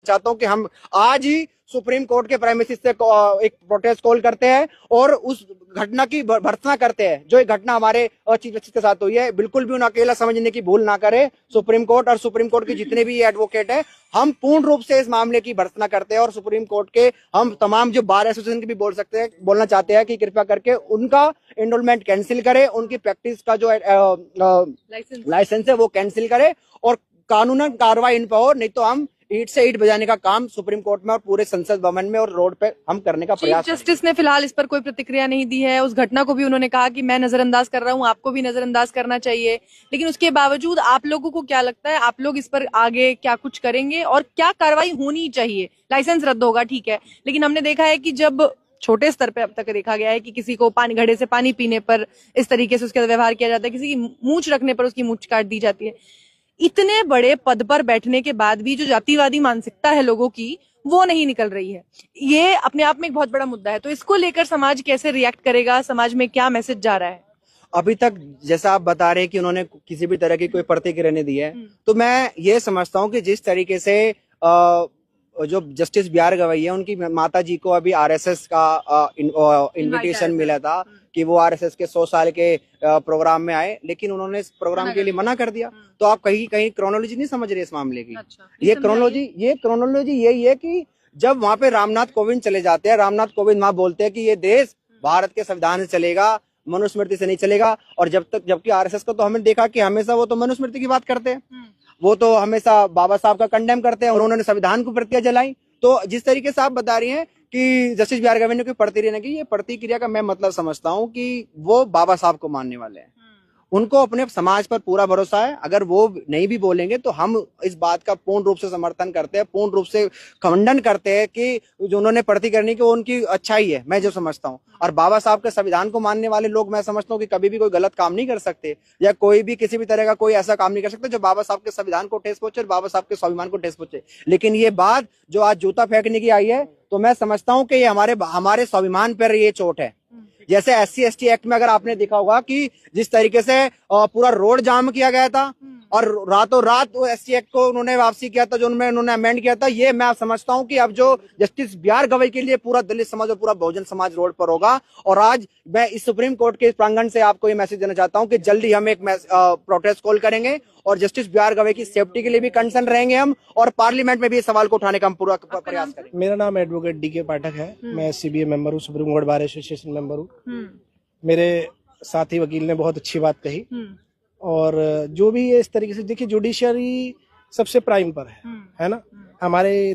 चाहता हूं कि हम आज ही सुप्रीम कोर्ट के प्रेमिसेस से एक प्रोटेस्ट कॉल करते हैं और उस घटना की भर्त्सना करते हैं जो एक घटना हमारे चीफ जस्टिस के साथ हुई है। बिल्कुल भी उन्हें अकेला समझने की भूल ना करे सुप्रीम कोर्ट, और सुप्रीम कोर्ट के जितने भी एडवोकेट हैं, हम पूर्ण रूप से इस मामले की भर्त्सना करते हैं और सुप्रीम कोर्ट के हम तमाम जो बार एसोसिएशन के भी बोलना चाहते हैं कि कृपया करके उनका एनरोलमेंट कैंसिल करे, उनकी प्रैक्टिस का जो लाइसेंस है वो कैंसिल करे और कानूनन कार्रवाई इन पर हो, नहीं तो हम ईंट से ईंट बजाने का काम सुप्रीम कोर्ट में और पूरे संसद भवन में और रोड पे हम करने का प्रयास। चीफ जस्टिस ने फिलहाल इस पर कोई प्रतिक्रिया नहीं दी है। उस घटना को भी उन्होंने कहा कि मैं नजरअंदाज कर रहा हूं, आपको भी नजरअंदाज करना चाहिए, लेकिन उसके बावजूद आप लोगों को क्या लगता है, आप लोग इस पर आगे क्या कुछ करेंगे और क्या कार्रवाई होनी चाहिए? लाइसेंस रद्द होगा ठीक है, लेकिन हमने देखा है कि जब छोटे स्तर पे अब तक देखा गया है कि किसी को घड़े से पानी पीने पर इस तरीके से उसके साथ व्यवहार किया जाता है, किसी की मूंछ रखने पर उसकी मूंछ काट दी जाती है। इतने बड़े पद पर बैठने के बाद भी जो जातिवादी मानसिकता है लोगों की, वो नहीं निकल रही है। ये अपने आप में एक बहुत बड़ा मुद्दा है। तो इसको लेकर समाज कैसे रिएक्ट करेगा, समाज में क्या मैसेज जा रहा है? अभी तक जैसा आप बता रहे हैं कि उन्होंने किसी भी तरह की कोई प्रतिक्रिया नहीं दी है, तो मैं ये समझता हूं कि जिस तरीके से जो जस्टिस बी आर गवई है, उनकी माता जी को अभी आरएसएस का इनविटेशन मिला था कि वो आरएसएस के 100 साल के प्रोग्राम में आए, लेकिन उन्होंने इस प्रोग्राम के लिए मना कर दिया। तो आप कहीं क्रोनोलॉजी नहीं समझ रहे इस मामले की। ये क्रोनोलॉजी यही है कि जब वहां पे रामनाथ कोविंद चले जाते हैं, रामनाथ कोविंद वहां बोलते हैं कि ये देश भारत के संविधान से चलेगा, मनुस्मृति से नहीं चलेगा, और जबकि आरएसएस को तो हमने देखा कि हमेशा वो तो मनुस्मृति की बात करते हैं, वो तो हमेशा बाबा साहब का कंडेम करते हैं और उन्होंने संविधान को प्रतिक्रिया जलाई। तो जिस तरीके से आप बता रही हैं कि जस्टिस बी आर गवई ने कोई प्रतिक्रिया की, ये प्रतिक्रिया का मैं मतलब समझता हूं कि वो बाबा साहब को मानने वाले हैं, उनको अपने समाज पर पूरा भरोसा है। अगर वो नहीं भी बोलेंगे तो हम इस बात का पूर्ण रूप से समर्थन करते हैं, पूर्ण रूप से खंडन करते हैं कि जो उन्होंने प्रतिक्रिया करनी की वो उनकी अच्छाई है, मैं जो समझता हूँ। और बाबा साहब के संविधान को मानने वाले लोग, मैं समझता हूँ कि कभी भी कोई गलत काम नहीं कर सकते, या कोई भी किसी भी तरह का कोई ऐसा काम नहीं कर सकता जो बाबा साहब के संविधान को ठेस पहुंचे और बाबा साहब के स्वाभिमान को ठेस पहुंचे। लेकिन ये बात जो आज जूता फेंकने की आई है, तो मैं समझता हूँ कि ये हमारे स्वाभिमान पर ये चोट है। जैसे SC/ST एक्ट में अगर आपने देखा होगा कि जिस तरीके से पूरा रोड जाम किया गया था और रातों रात वो SC एक्ट को उन्होंने वापसी किया था, जो उन्होंने अमेंड किया था, ये मैं समझता हूं कि अब जो जस्टिस बी आर गवई के लिए पूरा दलित समाज और पूरा बहुजन समाज रोड पर होगा। और आज मैं इस सुप्रीम कोर्ट के प्रांगण से आपको ये मैसेज देना चाहता हूं कि जल्दी हम एक प्रोटेस्ट कॉल करेंगे और जस्टिस बी आर गवई की सेफ्टी के लिए भी कंसर्न रहेंगे हम, और पार्लियामेंट में भी इस सवाल को उठाने का हम पूरा प्रयास करेंगे। मेरा नाम एडवोकेट DK पाठक है, मैं SCBA मेंबर हूँ, supreme court bar association member हूँ। मेरे साथी वकील ने बहुत अच्छी बात कही, और जो भी ये इस तरीके से देखिए, जुडिशरी सबसे प्राइम पर है ना हमारे